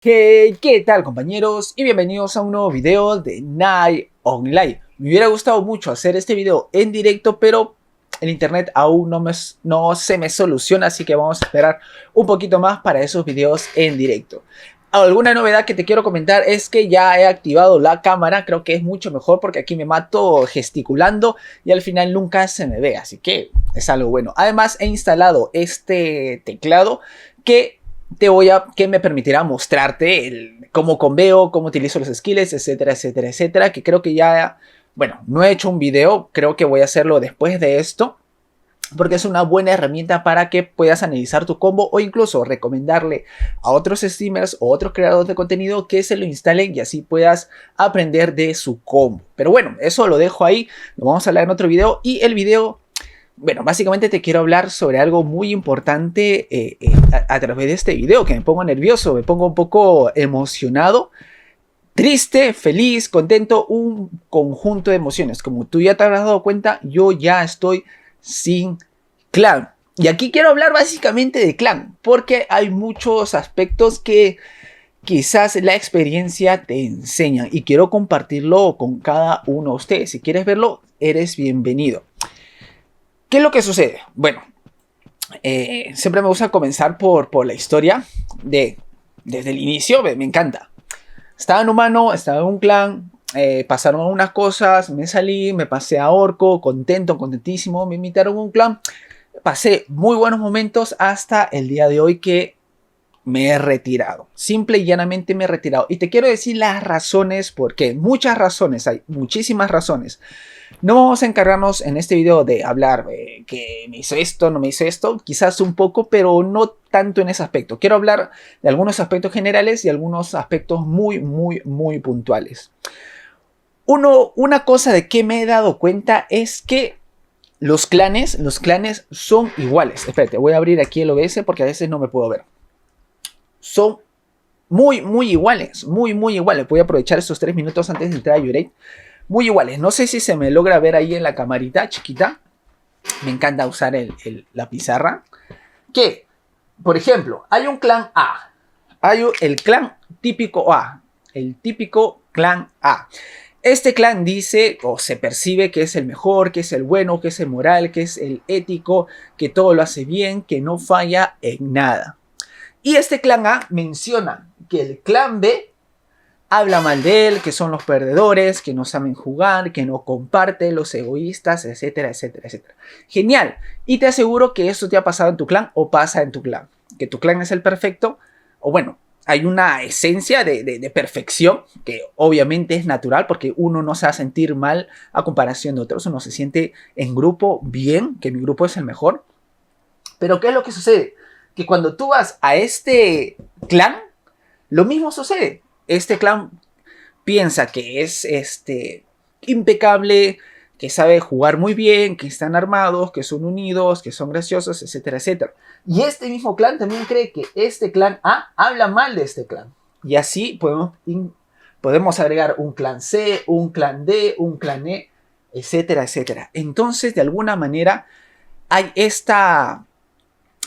Hey, ¿qué tal compañeros? Y bienvenidos a un nuevo video de Night Online. Me hubiera gustado mucho hacer este video en directo, pero el internet aún no se me soluciona, así que vamos a esperar un poquito más para esos videos en directo. Alguna novedad que te quiero comentar es que ya he activado la cámara, creo que es mucho mejor porque aquí me mato gesticulando y al final nunca se me ve, así que es algo bueno. Además he instalado este teclado que me permitirá mostrarte cómo conveo, cómo utilizo los skills, etcétera, etcétera, etcétera, que creo que ya, bueno, no he hecho un video, creo que voy a hacerlo después de esto, porque es una buena herramienta para que puedas analizar tu combo o incluso recomendarle a otros streamers o otros creadores de contenido que se lo instalen y así puedas aprender de su combo. Pero bueno, eso lo dejo ahí, lo vamos a hablar en otro video y el video... Bueno, básicamente te quiero hablar sobre algo muy importante a través de este video, que me pongo nervioso, me pongo un poco emocionado, triste, feliz, contento, un conjunto de emociones. Como tú ya te habrás dado cuenta, yo ya estoy sin clan. Y aquí quiero hablar básicamente de clan, porque hay muchos aspectos que quizás la experiencia te enseña y quiero compartirlo con cada uno de ustedes. Si quieres verlo, eres bienvenido. ¿Qué es lo que sucede? Bueno, siempre me gusta comenzar por la historia desde el inicio, me encanta. Estaba en humano, estaba en un clan, pasaron unas cosas, me salí, me pasé a Orco, contento, contentísimo, me invitaron a un clan. Pasé muy buenos momentos hasta el día de hoy que me he retirado. Simple y llanamente me he retirado. Y te quiero decir las razones, porque muchas razones, hay muchísimas razones. No vamos a encargarnos en este video de hablar que me hizo esto, no me hizo esto, quizás un poco, pero no tanto en ese aspecto. Quiero hablar de algunos aspectos generales y algunos aspectos muy puntuales. Una cosa de que me he dado cuenta es que los clanes son iguales. Espérate, voy a abrir aquí el OBS porque a veces no me puedo ver. Son muy iguales, muy iguales. Voy a aprovechar estos 3 minutos antes de entrar a Yurei. Muy iguales. No sé si se me logra ver ahí en la camarita chiquita. Me encanta usar la pizarra. Que, por ejemplo, hay un clan A. Hay el clan típico A. El típico clan A. Este clan dice o se percibe que es el mejor, que es el bueno, que es el moral, que es el ético, que todo lo hace bien, que no falla en nada. Y este clan A menciona que el clan B habla mal de él, que son los perdedores, que no saben jugar, que no comparten, los egoístas, etcétera, etcétera, etcétera. Genial. Y te aseguro que esto te ha pasado en tu clan o pasa en tu clan. Que tu clan es el perfecto, o bueno, hay una esencia de perfección, que obviamente es natural porque uno no se va a sentir mal a comparación de otros. Uno se siente en grupo bien, que mi grupo es el mejor. Pero ¿qué es lo que sucede? Que cuando tú vas a este clan, lo mismo sucede. Este clan piensa que es impecable, que sabe jugar muy bien, que están armados, que son unidos, que son graciosos, etcétera, etcétera. Y este mismo clan también cree que este clan A habla mal de este clan. Y así podemos agregar un clan C, un clan D, un clan E, etcétera, etcétera. Entonces, de alguna manera, hay esta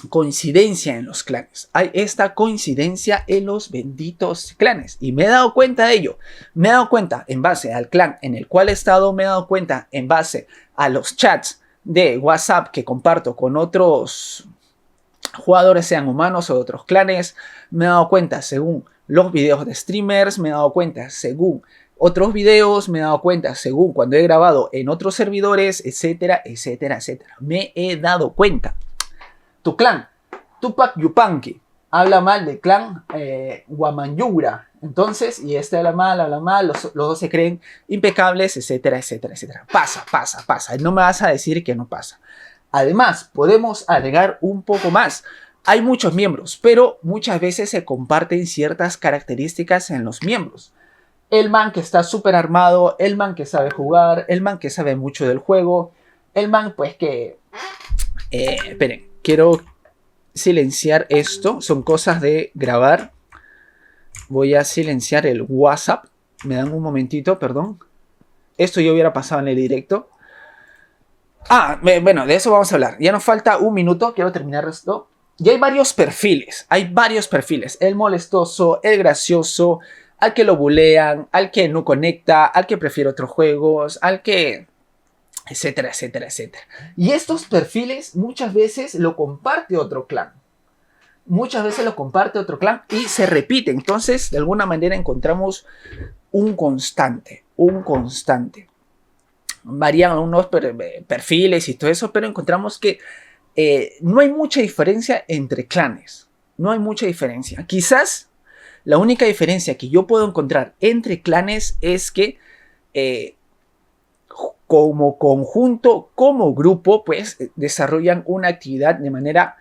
coincidencia en los clanes. Hay esta coincidencia en los benditos clanes. Y me he dado cuenta de ello. Me he dado cuenta en base al clan en el cual he estado. Me he dado cuenta en base a los chats de WhatsApp que comparto con otros jugadores, sean humanos o de otros clanes. Me he dado cuenta según los videos de streamers. Me he dado cuenta según otros videos. Me he dado cuenta según cuando he grabado en otros servidores, etcétera, etcétera, etcétera. Me he dado cuenta. Tu clan, Tupac Yupanqui, habla mal del clan Guamanyura. Entonces, y este habla mal, los dos se creen impecables, etcétera, etcétera, etcétera. Pasa. No me vas a decir que no pasa. Además, podemos agregar un poco más. Hay muchos miembros, pero muchas veces se comparten ciertas características en los miembros. El man que está súper armado, el man que sabe jugar, el man que sabe mucho del juego, el man pues que... esperen, quiero silenciar esto, son cosas de grabar. Voy a silenciar el WhatsApp. Me dan un momentito, perdón. Esto ya hubiera pasado en el directo. Bueno, de eso vamos a hablar. Ya nos falta un minuto, quiero terminar esto. Y hay varios perfiles, el molestoso, el gracioso, al que lo bulean, al que no conecta, al que prefiere otros juegos, al que... etcétera, etcétera, etcétera. Y estos perfiles muchas veces lo comparte otro clan. Y se repite. Entonces, de alguna manera encontramos un constante. Varían unos perfiles y todo eso, pero encontramos que no hay mucha diferencia entre clanes. No hay mucha diferencia. Quizás la única diferencia que yo puedo encontrar entre clanes es que como conjunto, como grupo, pues desarrollan una actividad de manera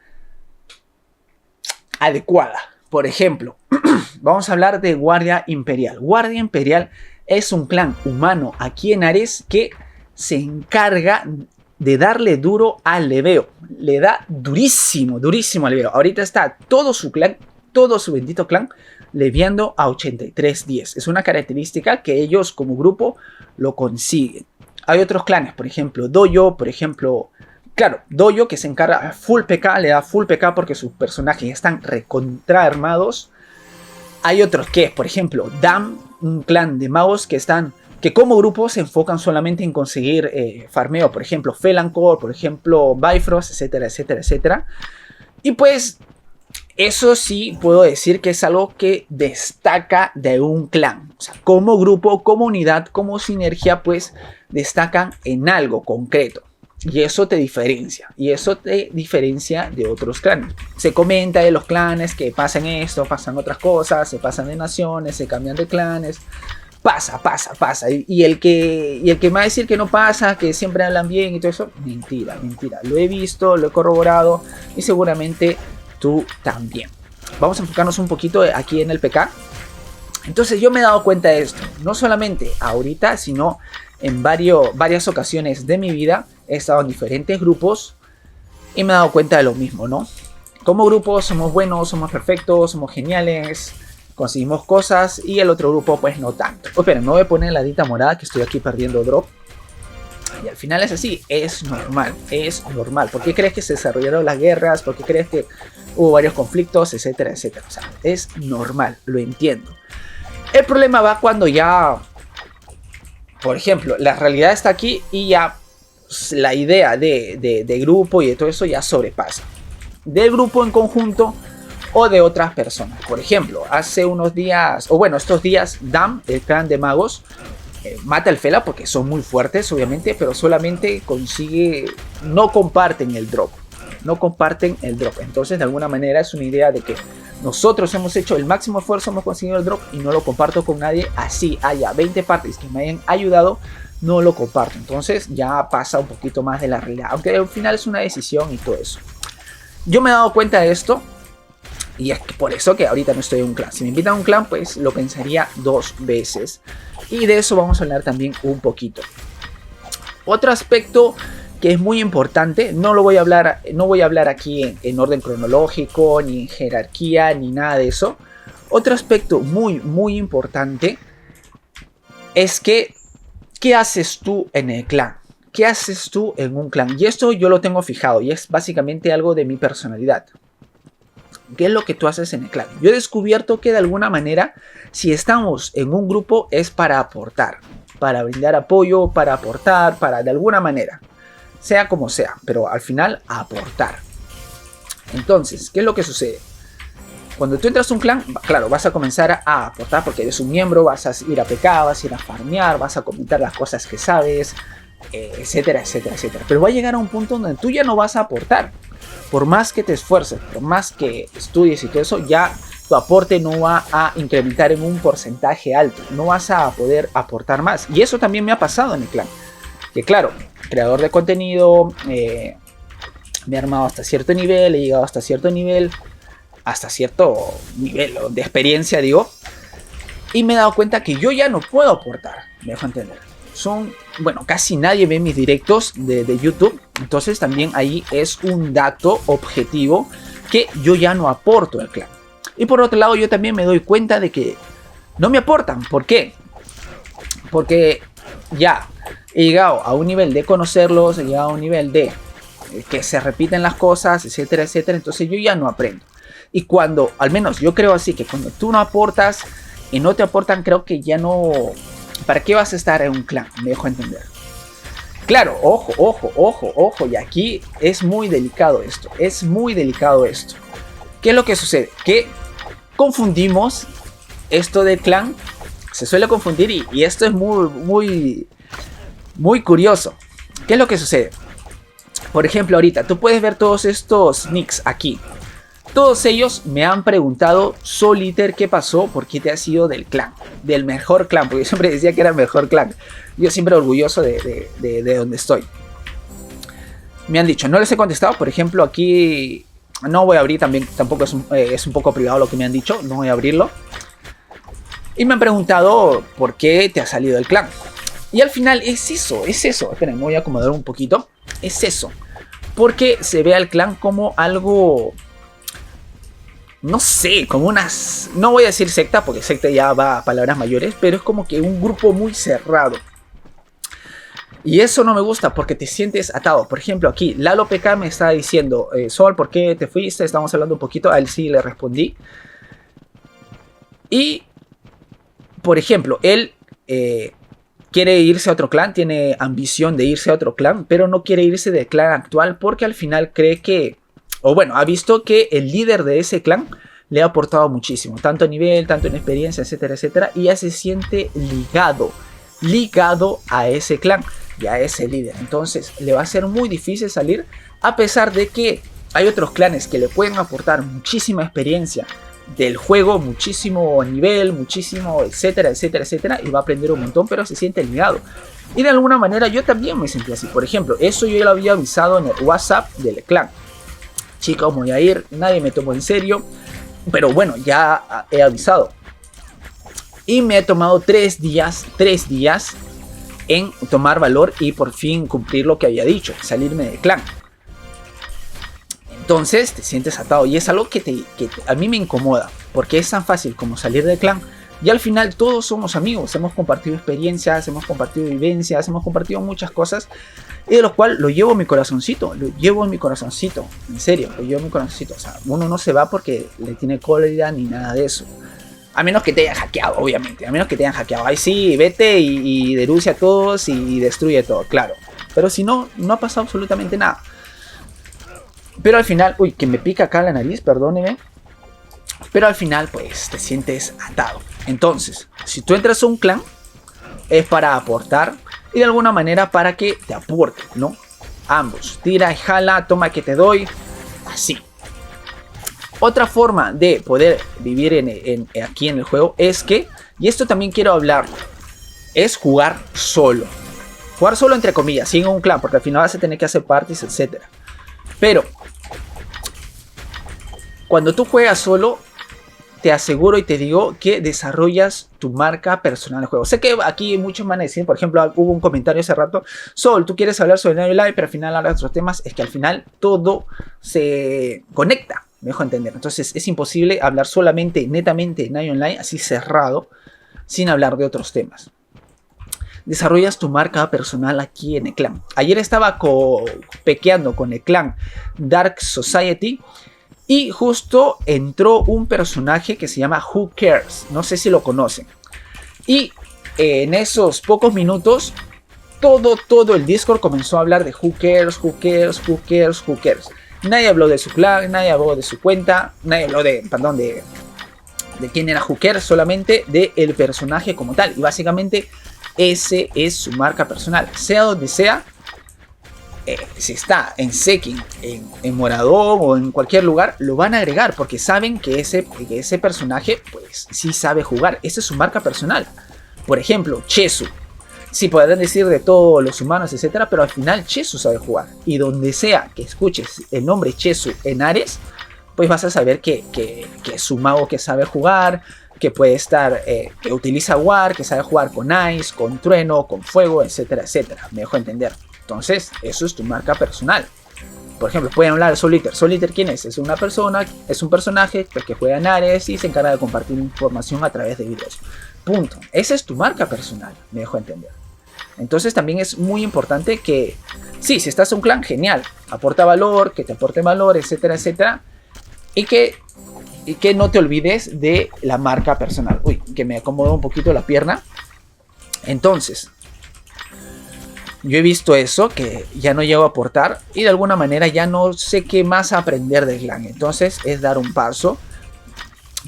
adecuada. Por ejemplo, vamos a hablar de Guardia Imperial. Guardia Imperial es un clan humano aquí en Ares que se encarga de darle duro al leveo. Le da durísimo al leveo. Ahorita está todo su clan, todo su bendito clan, leveando a 83-10. Es una característica que ellos como grupo lo consiguen. Hay otros clanes, por ejemplo, Dojo, Dojo que se encarga full PK, le da full PK porque sus personajes están recontra armados. Hay otros que, por ejemplo, Dam, un clan de magos que como grupo se enfocan solamente en conseguir farmeo, por ejemplo, Felancor, por ejemplo, Bifrost, etcétera, etcétera, etcétera. Y pues, eso sí puedo decir que es algo que destaca de un clan. O sea, como grupo, como unidad, como sinergia, pues destacan en algo concreto. Y eso te diferencia. De otros clanes. Se comenta de los clanes que pasan esto, pasan otras cosas, se pasan de naciones, se cambian de clanes. Pasa. Y el que me va a decir que no pasa, que siempre hablan bien y todo eso, mentira. Lo he visto, lo he corroborado y seguramente tú también. Vamos a enfocarnos un poquito aquí en el PK. Entonces yo me he dado cuenta de esto, no solamente ahorita, sino en varias ocasiones de mi vida. He estado en diferentes grupos y me he dado cuenta de lo mismo, ¿no? Como grupo somos buenos, somos perfectos, somos geniales, conseguimos cosas, y el otro grupo pues no tanto. Oh, espera, me voy a poner la dita morada que estoy aquí perdiendo drop. Y al final es así, es normal. ¿Por qué crees que se desarrollaron las guerras? ¿Por qué crees que hubo varios conflictos? Etcétera, etcétera. O sea, es normal, lo entiendo. El problema va cuando ya, por ejemplo, la realidad está aquí y ya la idea de grupo y de todo eso ya sobrepasa. Del grupo en conjunto o de otras personas. Por ejemplo, hace unos días, estos días, Dam, el clan de magos, mata al Fela porque son muy fuertes, obviamente, pero solamente no comparten el drop. Entonces, de alguna manera es una idea de que nosotros hemos hecho el máximo esfuerzo, hemos conseguido el drop y no lo comparto con nadie. Así haya 20 partes que me hayan ayudado, no lo comparto. Entonces ya pasa un poquito más de la realidad, aunque al final es una decisión y todo eso. Yo me he dado cuenta de esto y es por eso que ahorita no estoy en un clan. Si me invitan a un clan, pues lo pensaría 2 veces. Y de eso vamos a hablar también un poquito. Otro aspecto que es muy importante, no voy a hablar aquí en orden cronológico, ni en jerarquía, ni nada de eso. Otro aspecto muy importante es que, ¿qué haces tú en el clan? ¿Qué haces tú en un clan? Y esto yo lo tengo fijado y es básicamente algo de mi personalidad. ¿Qué es lo que tú haces en el clan? Yo he descubierto que de alguna manera, si estamos en un grupo, es para aportar, para brindar apoyo, para aportar, para de alguna manera, sea como sea, pero al final aportar. Entonces, ¿qué es lo que sucede? Cuando tú entras a un clan, claro, vas a comenzar a aportar porque eres un miembro, vas a ir a PK, vas a ir a farmear, vas a comentar las cosas que sabes, etcétera, etcétera, etcétera. Pero va a llegar a un punto donde tú ya no vas a aportar. Por más que te esfuerces, por más que estudies y todo eso, ya tu aporte no va a incrementar en un porcentaje alto. No vas a poder aportar más. Y eso también me ha pasado en el clan. Que claro, creador de contenido, me he armado hasta cierto nivel, he llegado hasta cierto nivel de experiencia, digo. Y me he dado cuenta que yo ya no puedo aportar, me dejo entender. Casi nadie ve mis directos de YouTube. Entonces también ahí es un dato objetivo que yo ya no aporto al clan. Y por otro lado yo también me doy cuenta de que no me aportan. ¿Por qué? Porque ya he llegado a un nivel de conocerlos, he llegado a un nivel de que se repiten las cosas, etcétera, etcétera. Entonces yo ya no aprendo. Y cuando, al menos yo creo así, que cuando tú no aportas y no te aportan, creo que ya no... ¿Para qué vas a estar en un clan? Me dejo entender. Claro, ojo, ojo, ojo, ojo. Y aquí es muy delicado esto. Es muy delicado esto. ¿Qué es lo que sucede? Que confundimos esto del clan. Se suele confundir y esto es muy curioso. ¿Qué es lo que sucede? Por ejemplo, ahorita tú puedes ver todos estos nicks aquí. Todos ellos me han preguntado, Soliter, ¿qué pasó? ¿Por qué te has ido del clan? Del mejor clan, porque yo siempre decía que era el mejor clan. Yo siempre orgulloso de donde estoy. Me han dicho, no les he contestado. Por ejemplo, aquí no voy a abrir también, tampoco es un poco privado lo que me han dicho. No voy a abrirlo. Y me han preguntado, ¿por qué te has salido del clan? Y al final es eso. Esperen, me voy a acomodar un poquito. Es eso. Porque se ve al clan como algo... No sé, como unas... No voy a decir secta, porque secta ya va a palabras mayores, pero es como que un grupo muy cerrado. Y eso no me gusta porque te sientes atado. Por ejemplo, aquí Lalo PK me está diciendo, Sol, ¿por qué te fuiste? Estamos hablando un poquito, a él sí le respondí. Y, por ejemplo, él quiere irse a otro clan, tiene ambición de irse a otro clan, pero no quiere irse del clan actual porque al final cree que... O bueno, ha visto que el líder de ese clan le ha aportado muchísimo, tanto a nivel, tanto en experiencia, etcétera, etcétera, y ya se siente ligado a ese clan y a ese líder. Entonces le va a ser muy difícil salir, a pesar de que hay otros clanes que le pueden aportar muchísima experiencia del juego, muchísimo nivel, muchísimo, etcétera, etcétera, etcétera, y va a aprender un montón, pero se siente ligado. Y de alguna manera yo también me sentí así. Por ejemplo, eso yo ya lo había avisado en el WhatsApp del clan. Chicos, voy a ir, nadie me tomó en serio, pero bueno, ya he avisado. Y me he tomado 3 días en tomar valor y por fin cumplir lo que había dicho, salirme del clan. Entonces te sientes atado y es algo que a mí me incomoda, porque es tan fácil como salir del clan. Y al final todos somos amigos, hemos compartido experiencias, hemos compartido vivencias, hemos compartido muchas cosas. Y de lo cual lo llevo en mi corazoncito, en serio, lo llevo en mi corazoncito. O sea, uno no se va porque le tiene cólera ni nada de eso. A menos que te hayan hackeado, obviamente, a menos que te hayan hackeado. Ahí sí, vete y denuncia a todos y destruye todo, claro. Pero si no, no ha pasado absolutamente nada. Pero al final, uy, que me pica acá la nariz, perdóneme. Pero al final, pues, te sientes atado. Entonces, si tú entras a un clan, es para aportar y de alguna manera para que te aporte, ¿no? Ambos, tira y jala, toma que te doy, así. Otra forma de poder vivir aquí en el juego es que, y esto también quiero hablarlo, es jugar solo. Jugar solo entre comillas, sin un clan, porque al final vas a tener que hacer parties, etc. Pero, cuando tú juegas solo, te aseguro y te digo que desarrollas tu marca personal en el juego. Sé que aquí muchos van a decir, por ejemplo, hubo un comentario hace rato, Sol, tú quieres hablar sobre Night Live, pero al final hablas de otros temas. Es que al final todo se conecta, me dejo entender. Entonces es imposible hablar solamente, netamente de Night Online, así cerrado, sin hablar de otros temas. Desarrollas tu marca personal aquí en el clan. Ayer estaba pequeando con el clan Dark Society. Y justo entró un personaje que se llama Who Cares. No sé si lo conocen. Y en esos pocos minutos, todo el Discord comenzó a hablar de Who Cares, Who Cares, Who Cares, Who Cares. Nadie habló de su clan, nadie habló de su cuenta, nadie habló de quién era Who Cares, solamente del personaje como tal. Y básicamente ese es su marca personal. Sea donde sea. Si está en Sekin, en Moradón o en cualquier lugar, lo van a agregar porque saben que ese personaje pues sí sabe jugar. Esa es su marca personal. Por ejemplo, Chesu. Sí, podrán decir de todos los humanos, etcétera, pero al final Chesu sabe jugar. Y donde sea que escuches el nombre Chesu en Ares, pues vas a saber que es un mago que sabe jugar, que puede estar, que utiliza War, que sabe jugar con Ice, con Trueno, con Fuego, etcétera, etcétera. Me dejo entender. Entonces, eso es tu marca personal. Por ejemplo, pueden hablar de Soliter. Soliter, ¿quién es? Es una persona, es un personaje que juega en Ares y se encarga de compartir información a través de videos. Punto. Esa es tu marca personal, me dejo entender. Entonces, también es muy importante que Sí, si estás en un clan, genial. Aporta valor, que te aporte valor, etcétera, etcétera. Y que no te olvides de la marca personal. Uy, que me acomodó un poquito la pierna. Entonces, yo he visto eso, que ya no llego a aportar. Y de alguna manera ya no sé qué más aprender del clan. Entonces, es dar un paso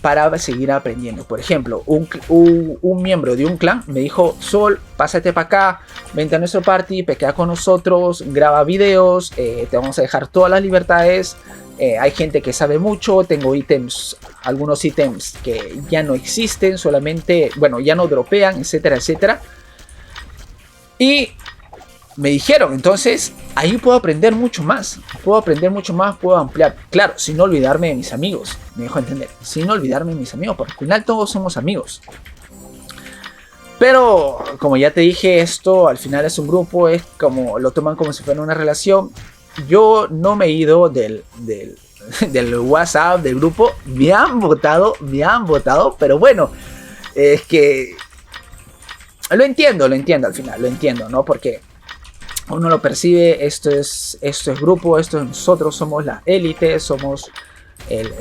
para seguir aprendiendo. Por ejemplo, un miembro de un clan me dijo: Sol, pásate para acá, vente a nuestro party, pequea con nosotros, graba videos, te vamos a dejar todas las libertades. Hay gente que sabe mucho, tengo ítems, algunos ítems que ya no existen, solamente, bueno, ya no dropean, etcétera, etcétera. Y me dijeron, entonces ahí puedo aprender mucho más, puedo ampliar, claro, sin olvidarme de mis amigos, me dejó entender, sin olvidarme de mis amigos, porque al final todos somos amigos. Pero como ya te dije, esto al final es un grupo, es como lo toman como si fuera una relación. Yo no me he ido del WhatsApp del grupo, me han votado, pero bueno, es que lo entiendo al final, lo entiendo, ¿no? Porque uno lo percibe, esto es grupo, esto es nosotros, somos la élite, somos el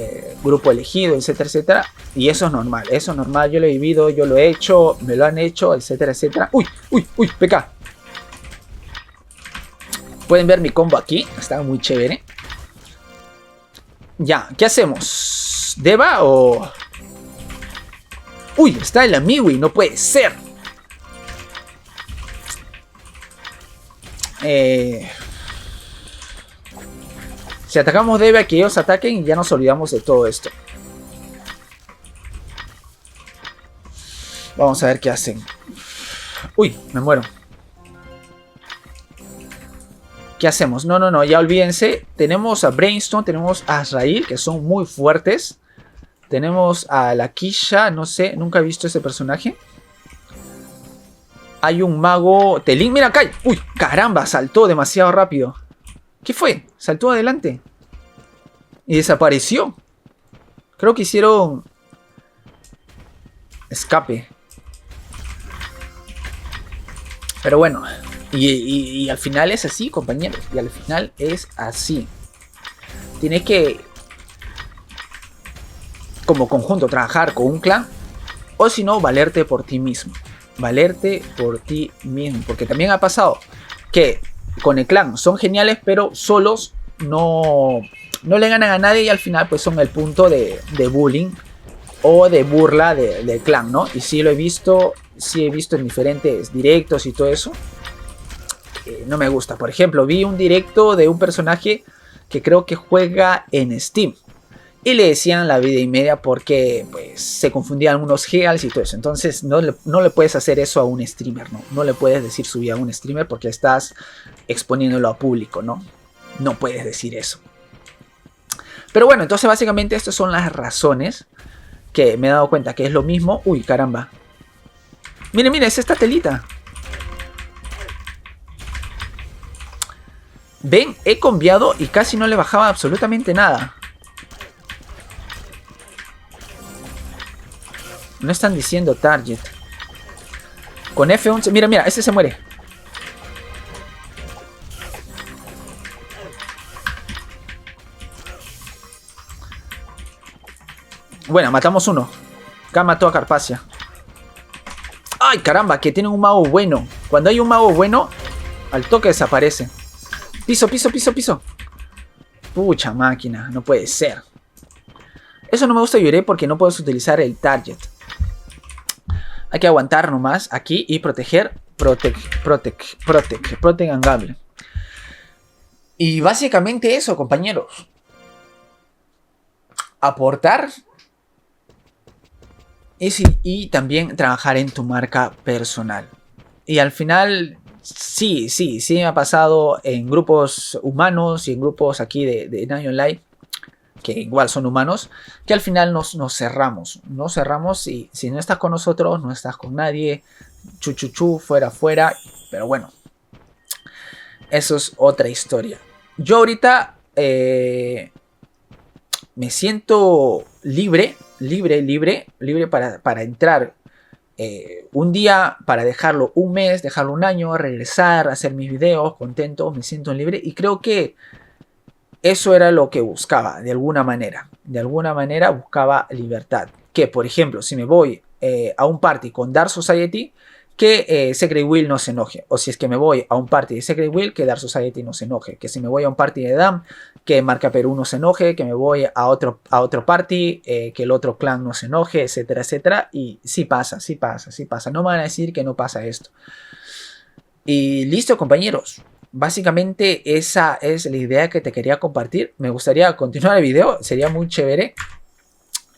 grupo elegido, etcétera, etcétera. Y eso es normal, yo lo he vivido, yo lo he hecho, me lo han hecho, etcétera, etcétera. Uy, PK. Pueden ver mi combo aquí, está muy chévere. Ya, ¿qué hacemos? ¿Deva o...? Uy, está el Amiwi, no puede ser. Si atacamos debe que ellos ataquen y ya nos olvidamos de todo esto. Vamos a ver qué hacen. Uy, me muero. ¿Qué hacemos? No, ya olvídense. Tenemos a Brainstorm, tenemos a Azrael, que son muy fuertes. Tenemos a la Kisha, no sé, nunca he visto ese personaje. Hay un mago Telín, mira acá. Uy, caramba, saltó demasiado rápido. ¿Qué fue? Saltó adelante. Y desapareció. Creo que hicieron escape. Pero bueno. Y al final es así, compañeros. Y al final es así. Tienes que, como conjunto, trabajar con un clan. O si no, valerte por ti mismo. Valerte por ti mismo. Porque también ha pasado que con el clan son geniales, pero solos no le ganan a nadie. Y al final pues son el punto de bullying o de burla del clan, ¿no? Y sí lo he visto. Sí he visto en diferentes directos y todo eso. No me gusta. Por ejemplo, vi un directo de un personaje que creo que juega en Steam. Y le decían la vida y media porque pues, se confundían algunos heals y todo eso. Entonces no le puedes hacer eso a un streamer, ¿no? No le puedes decir su vida a un streamer porque estás exponiéndolo a público, ¿no? No puedes decir eso. Pero bueno, entonces básicamente estas son las razones que me he dado cuenta que es lo mismo. Uy, caramba. Miren, es esta telita. Ven, he cambiado y casi no le bajaba absolutamente nada. No están diciendo target. Con F11, mira, este se muere. Bueno, matamos uno. Acá mató a Carpacia. ¡Ay, caramba! Que tiene un mago bueno. Cuando hay un mago bueno, al toque desaparece. Piso. Pucha máquina, no puede ser. Eso no me gusta, lloré porque no puedes utilizar el target. Hay que aguantar nomás aquí y proteger. Protect and gamble. Y básicamente eso, compañeros. Aportar. Y también trabajar en tu marca personal. Y al final, sí me ha pasado en grupos humanos y en grupos aquí de Nai Online, que igual son humanos, que al final nos cerramos. Nos cerramos y si no estás con nosotros, no estás con nadie. Fuera. Pero bueno, eso es otra historia. Yo ahorita me siento libre para entrar un día para dejarlo un mes, dejarlo un año, regresar, hacer mis videos, contento, me siento libre y creo que eso era lo que buscaba de alguna manera. De alguna manera buscaba libertad. Que por ejemplo, si me voy a un party con Dark Society, que Secret Will no se enoje. O si es que me voy a un party de Secret Will, que Dark Society no se enoje. Que si me voy a un party de DAM, que Marca Perú no se enoje. Que me voy a otro party, que el otro clan no se enoje, etcétera, etcétera. Y sí pasa, sí pasa, sí pasa. No me van a decir que no pasa esto. Y listo, compañeros. Básicamente esa es la idea que te quería compartir. Me gustaría continuar el video, sería muy chévere.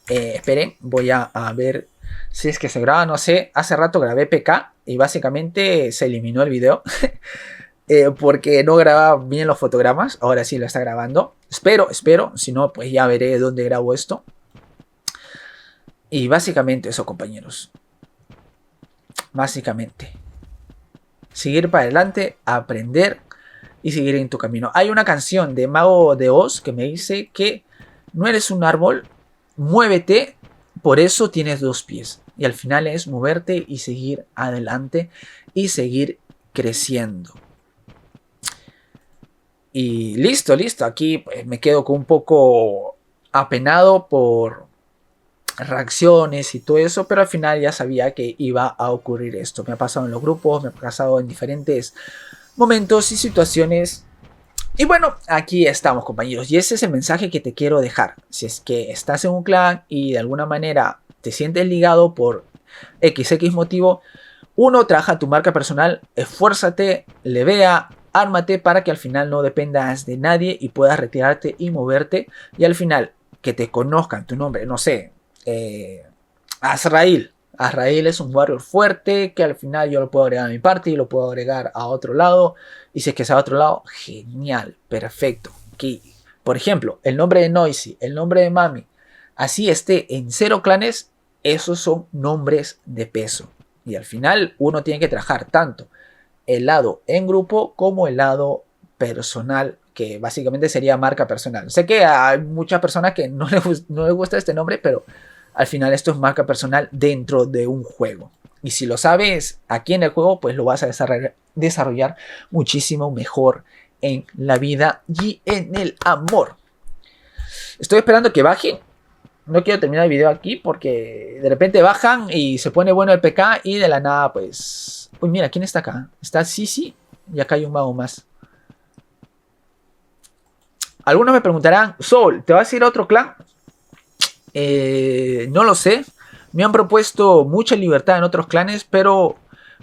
Esperen, voy a ver si es que se graba, no sé. Hace rato grabé PK y básicamente se eliminó el video. Porque no grababa bien los fotogramas. Ahora sí lo está grabando. Espero, si no pues ya veré dónde grabo esto. Y básicamente eso, compañeros. Básicamente seguir para adelante, aprender y seguir en tu camino. Hay una canción de Mago de Oz que me dice que no eres un árbol, muévete, por eso tienes dos pies. Y al final es moverte y seguir adelante y seguir creciendo. Y listo, listo. Aquí pues, me quedo con un poco apenado por reacciones y todo eso, pero al final ya sabía que iba a ocurrir esto. Me ha pasado en los grupos, me ha pasado en diferentes momentos y situaciones. Y bueno, aquí estamos, compañeros, y ese es el mensaje que te quiero dejar. Si es que estás en un clan y de alguna manera te sientes ligado por XX motivo, uno, trabaja tu marca personal, esfuérzate, levea, ármate para que al final no dependas de nadie y puedas retirarte y moverte, y al final que te conozcan tu nombre, no sé, Azrael. Azrael es un warrior fuerte que al final yo lo puedo agregar a mi party y lo puedo agregar a otro lado. Y si es que es a otro lado, genial, perfecto. Que, por ejemplo, el nombre de Noisy, el nombre de Mami, así esté en 0 clanes, esos son nombres de peso. Y al final uno tiene que trabajar tanto el lado en grupo como el lado personal, que básicamente sería marca personal. Sé que hay muchas personas que no les gusta este nombre, pero al final esto es marca personal dentro de un juego. Y si lo sabes aquí en el juego, pues lo vas a desarrollar muchísimo mejor en la vida y en el amor. Estoy esperando que bajen. No quiero terminar el video aquí porque de repente bajan y se pone bueno el PK y de la nada pues... Uy, mira, ¿quién está acá? Está Sisi y acá hay un mago más. Algunos me preguntarán, Sol, ¿te vas a ir a otro clan? No lo sé. Me han propuesto mucha libertad en otros clanes, pero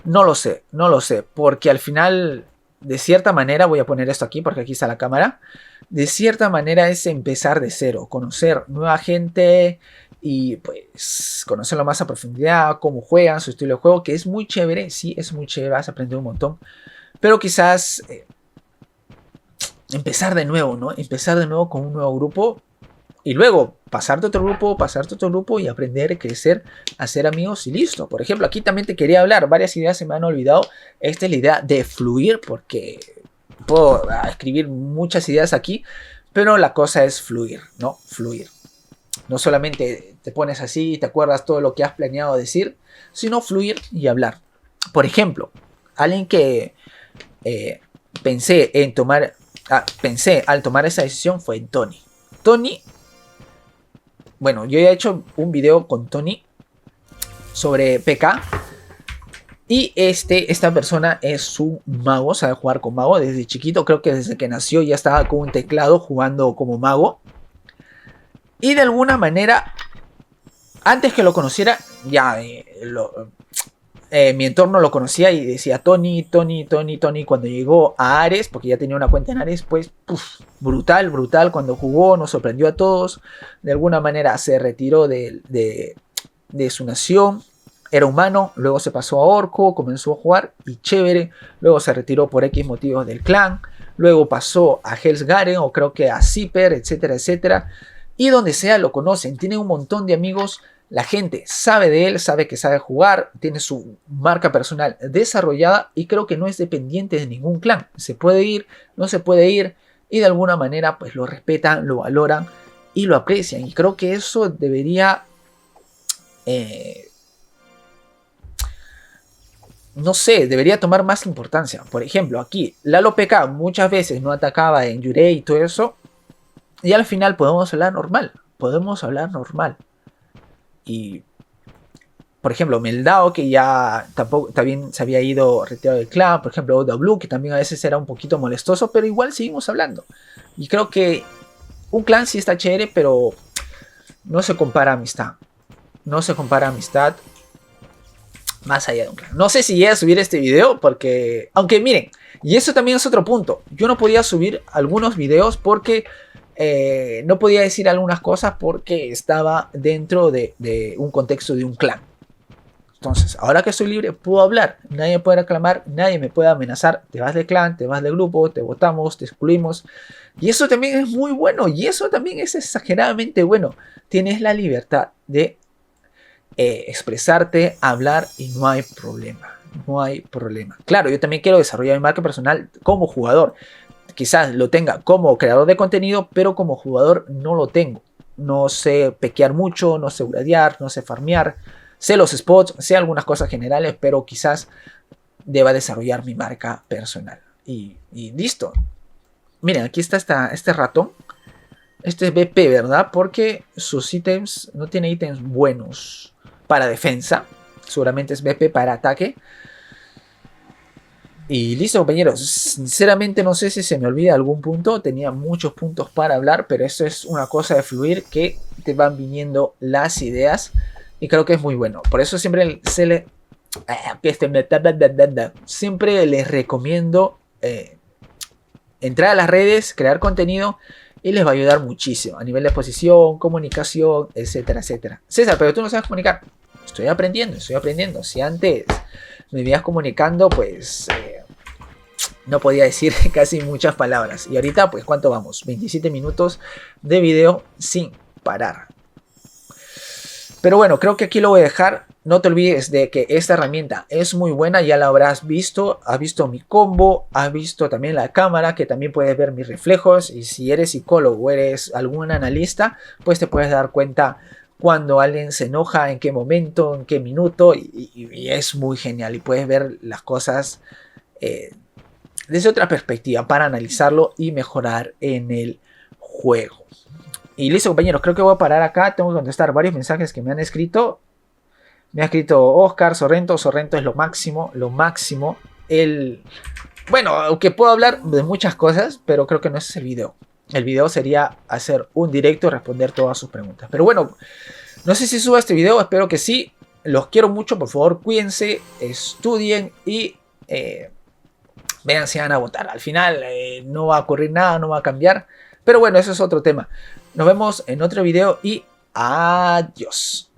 no lo sé, no lo sé. Porque al final, de cierta manera, voy a poner esto aquí porque aquí está la cámara. De cierta manera es empezar de cero, conocer nueva gente y pues conocerlo más a profundidad, cómo juegan, su estilo de juego, que es muy chévere, sí, es muy chévere, vas a aprender un montón. Pero quizás empezar de nuevo, ¿no? Empezar de nuevo con un nuevo grupo. Y luego pasarte a otro grupo y aprender, crecer, hacer amigos y listo. Por ejemplo, aquí también te quería hablar, varias ideas se me han olvidado. Esta es la idea de fluir porque puedo escribir muchas ideas aquí, pero la cosa es fluir, ¿no? Fluir. No solamente te pones así y te acuerdas todo lo que has planeado decir, sino fluir y hablar. Por ejemplo, alguien que pensé al tomar esa decisión fue Tony. Tony, bueno, yo ya he hecho un video con Tony sobre PK. Y esta persona es un mago, sabe jugar con mago desde chiquito. Creo que desde que nació ya estaba con un teclado jugando como mago. Y de alguna manera, antes que lo conociera, ya mi entorno lo conocía y decía Tony. Cuando llegó a Ares, porque ya tenía una cuenta en Ares, pues brutal. Cuando jugó nos sorprendió a todos. De alguna manera se retiró de su nación. Era humano, luego se pasó a Orco, comenzó a jugar y chévere. Luego se retiró por X motivos del clan. Luego pasó a Hellsgaren o creo que a Zipper, etcétera, etcétera. Y donde sea lo conocen, tiene un montón de amigos. La gente sabe de él, sabe que sabe jugar, tiene su marca personal desarrollada y creo que no es dependiente de ningún clan. Se puede ir, no se puede ir y de alguna manera pues lo respetan, lo valoran y lo aprecian. Y creo que eso debería no sé, debería tomar más importancia. Por ejemplo, aquí, Lalo PK muchas veces no atacaba en Yurei y todo eso. Y al final podemos hablar normal. Podemos hablar normal. Y, por ejemplo, Meldao, que ya tampoco también se había ido retirado del clan. Por ejemplo, Oda Blue, que también a veces era un poquito molestoso, pero igual seguimos hablando. Y creo que un clan sí está chévere, pero no se compara a amistad. No se compara a amistad más allá de un clan. No sé si llegué a subir este video porque... Aunque miren, y eso también es otro punto. Yo no podía subir algunos videos porque... no podía decir algunas cosas porque estaba dentro de un contexto de un clan. Entonces, ahora que soy libre, puedo hablar. Nadie me puede reclamar, nadie me puede amenazar. Te vas de clan, te vas de grupo, te votamos, te excluimos. Y eso también es muy bueno. Y eso también es exageradamente bueno. Tienes la libertad de expresarte, hablar y no hay problema. No hay problema. Claro, yo también quiero desarrollar mi marca personal como jugador. Quizás lo tenga como creador de contenido, pero como jugador no lo tengo. No sé pequear mucho, no sé gradear, no sé farmear. Sé los spots, sé algunas cosas generales, pero quizás deba desarrollar mi marca personal. Y listo. Miren, aquí está este ratón. Este es BP, ¿verdad? Porque sus ítems no tiene ítems buenos para defensa. Seguramente es BP para ataque. Y listo, compañeros. Sinceramente no sé si se me olvida algún punto. Tenía muchos puntos para hablar, pero esto es una cosa de fluir que te van viniendo las ideas. Y creo que es muy bueno. Por eso siempre siempre les recomiendo entrar a las redes, crear contenido. Y les va a ayudar muchísimo a nivel de exposición, comunicación, etcétera, etcétera. César, pero tú no sabes comunicar. Estoy aprendiendo, estoy aprendiendo. Si antes me veías comunicando, pues no podía decir casi muchas palabras. Y ahorita, pues, ¿cuánto vamos? 27 minutos de video sin parar. Pero bueno, creo que aquí lo voy a dejar. No te olvides de que esta herramienta es muy buena, ya la habrás visto. Has visto mi combo, has visto también la cámara, que también puedes ver mis reflejos. Y si eres psicólogo o eres algún analista, pues te puedes dar cuenta cuando alguien se enoja, en qué momento, en qué minuto. Y es muy genial y puedes ver las cosas desde otra perspectiva para analizarlo y mejorar en el juego. Y listo, compañeros, creo que voy a parar acá. Tengo que contestar varios mensajes que me han escrito. Me ha escrito Oscar, Sorrento. Sorrento es lo máximo, lo máximo. Bueno, aunque puedo hablar de muchas cosas, pero creo que no es el video. El video sería hacer un directo y responder todas sus preguntas. Pero bueno, no sé si suba este video, espero que sí. Los quiero mucho, por favor, cuídense, estudien y vean si van a votar. Al final no va a ocurrir nada, no va a cambiar. Pero bueno, eso es otro tema. Nos vemos en otro video y adiós.